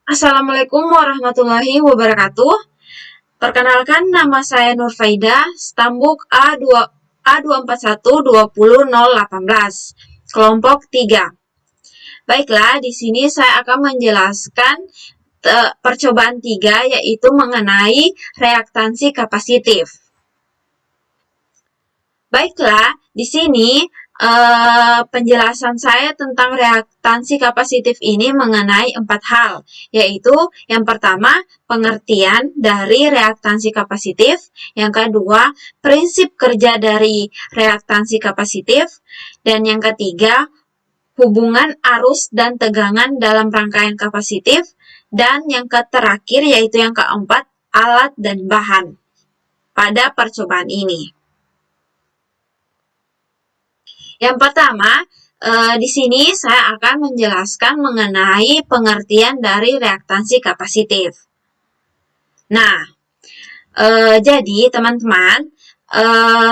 Assalamualaikum warahmatullahi wabarakatuh. Perkenalkan, nama saya Nurfaida, stambuk A2412018, kelompok 3. Baiklah, di sini saya akan menjelaskan percobaan 3, yaitu mengenai reaktansi kapasitif. Baiklah, di sini penjelasan saya tentang reaktansi kapasitif ini mengenai 4 hal, yaitu yang pertama, pengertian dari reaktansi kapasitif, yang kedua, prinsip kerja dari reaktansi kapasitif, dan yang ketiga, hubungan arus dan tegangan dalam rangkaian kapasitif, dan yang terakhir yaitu yang keempat, alat dan bahan pada percobaan ini. Yang pertama, di sini saya akan menjelaskan mengenai pengertian dari reaktansi kapasitif. Nah, jadi teman-teman,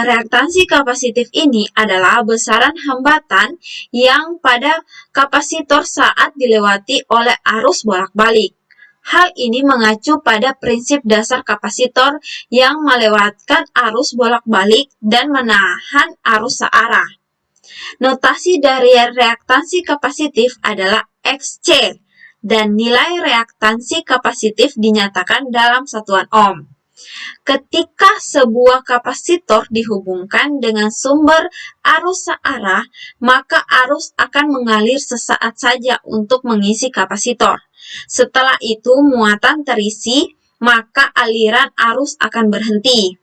reaktansi kapasitif ini adalah besaran hambatan yang pada kapasitor saat dilewati oleh arus bolak-balik. Hal ini mengacu pada prinsip dasar kapasitor yang melewatkan arus bolak-balik dan menahan arus searah. Notasi dari reaktansi kapasitif adalah Xc, dan nilai reaktansi kapasitif dinyatakan dalam satuan ohm. Ketika sebuah kapasitor dihubungkan dengan sumber arus searah, maka arus akan mengalir sesaat saja untuk mengisi kapasitor. Setelah itu muatan terisi, maka aliran arus akan berhenti.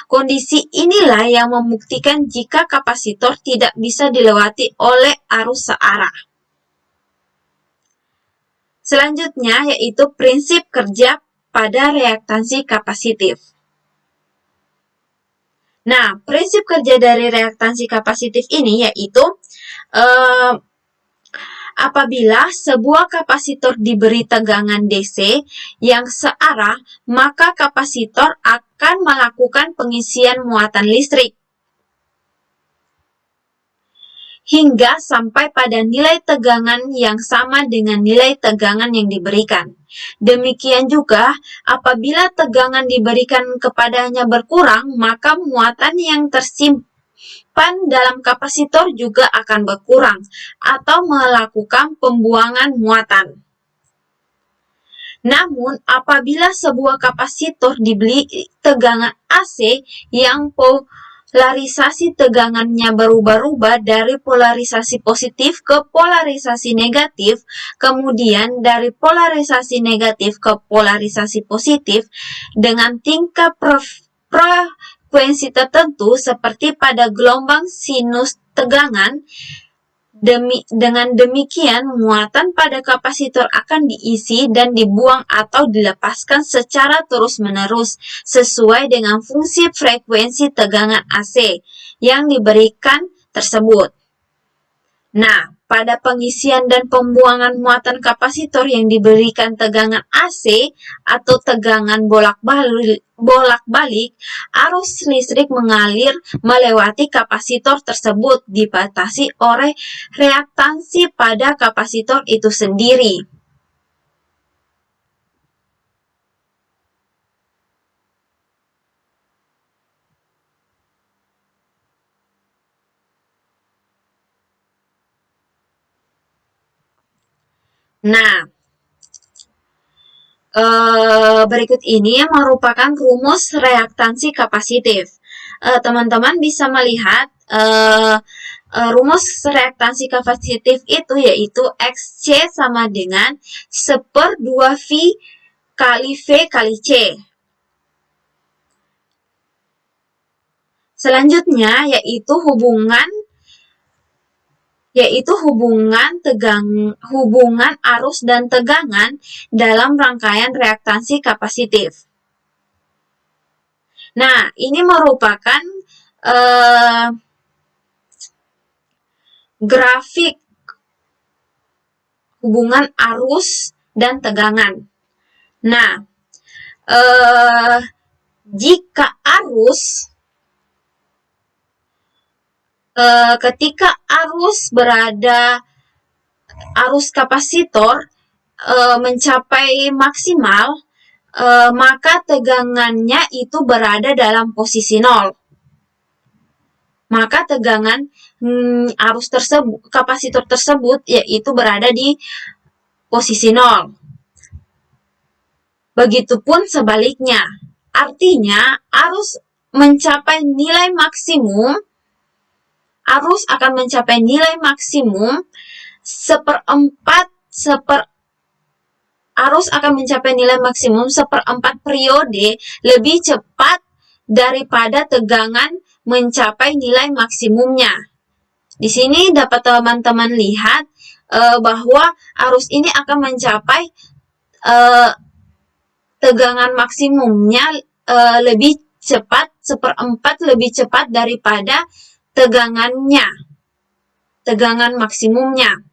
Kondisi inilah yang membuktikan jika kapasitor tidak bisa dilewati oleh arus searah. Selanjutnya yaitu prinsip kerja pada reaktansi kapasitif. Nah, prinsip kerja dari reaktansi kapasitif ini yaitu apabila sebuah kapasitor diberi tegangan DC yang searah, maka kapasitor akan melakukan pengisian muatan listrik hingga sampai pada nilai tegangan yang sama dengan nilai tegangan yang diberikan. Demikian juga, apabila tegangan diberikan kepadanya berkurang, maka muatan yang tersimpan dalam kapasitor juga akan berkurang atau melakukan pembuangan muatan. Namun, apabila sebuah kapasitor diberi tegangan AC yang polarisasi tegangannya berubah-ubah dari polarisasi positif ke polarisasi negatif, kemudian dari polarisasi negatif ke polarisasi positif dengan tingkat frekuensi tertentu seperti pada gelombang sinus tegangan. Dengan demikian, muatan pada kapasitor akan diisi dan dibuang atau dilepaskan secara terus-menerus sesuai dengan fungsi frekuensi tegangan AC yang diberikan tersebut. Nah, pada pengisian dan pembuangan muatan kapasitor yang diberikan tegangan AC atau tegangan bolak-balik, arus listrik mengalir melewati kapasitor tersebut dibatasi oleh reaktansi pada kapasitor itu sendiri. Nah, berikut ini merupakan rumus reaktansi kapasitif. Teman-teman bisa melihat rumus reaktansi kapasitif itu yaitu Xc sama dengan 1/2V kali V kali C. Selanjutnya yaitu hubungan arus dan tegangan dalam rangkaian reaktansi kapasitif. Nah, ini merupakan grafik hubungan arus dan tegangan. Nah, jika ketika arus kapasitor mencapai maksimal, maka tegangannya itu berada dalam posisi 0. Maka tegangan arus tersebut, kapasitor tersebut yaitu berada di posisi 0. Begitupun sebaliknya. Artinya, arus mencapai nilai maksimum, arus akan mencapai nilai maksimum arus akan mencapai nilai maksimum 1/4 periode lebih cepat daripada tegangan mencapai nilai maksimumnya. Di sini dapat teman-teman lihat bahwa arus ini akan mencapai tegangan maksimumnya lebih cepat, 1/4 lebih cepat daripada tegangan maksimumnya.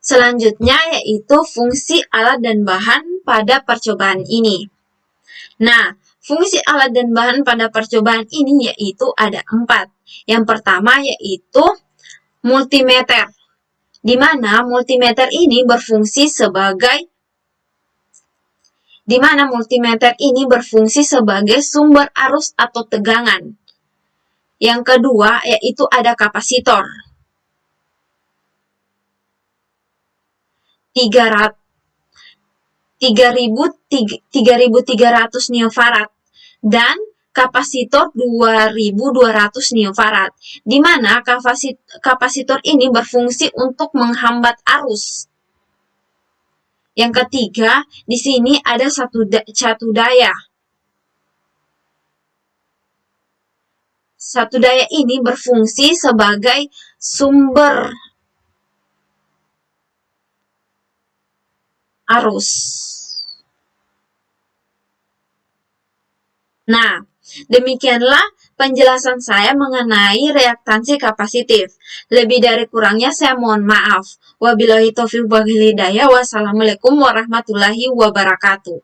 Selanjutnya yaitu fungsi alat dan bahan pada percobaan ini. Nah, fungsi alat dan bahan pada percobaan ini yaitu ada 4. Yang pertama yaitu multimeter, di mana multimeter ini berfungsi sebagai sumber arus atau tegangan. Yang kedua yaitu ada kapasitor, 3.300 neofarad dan kapasitor 2.200 neofarad, di mana kapasitor ini berfungsi untuk menghambat arus. Yang ketiga, di sini ada satu daya. Satu daya ini berfungsi sebagai sumber arus. Nah, demikianlah penjelasan saya mengenai reaktansi kapasitif. Lebih dari kurangnya saya mohon maaf. Wabillahi taufiq wal hidayah. Wassalamualaikum warahmatullahi wabarakatuh.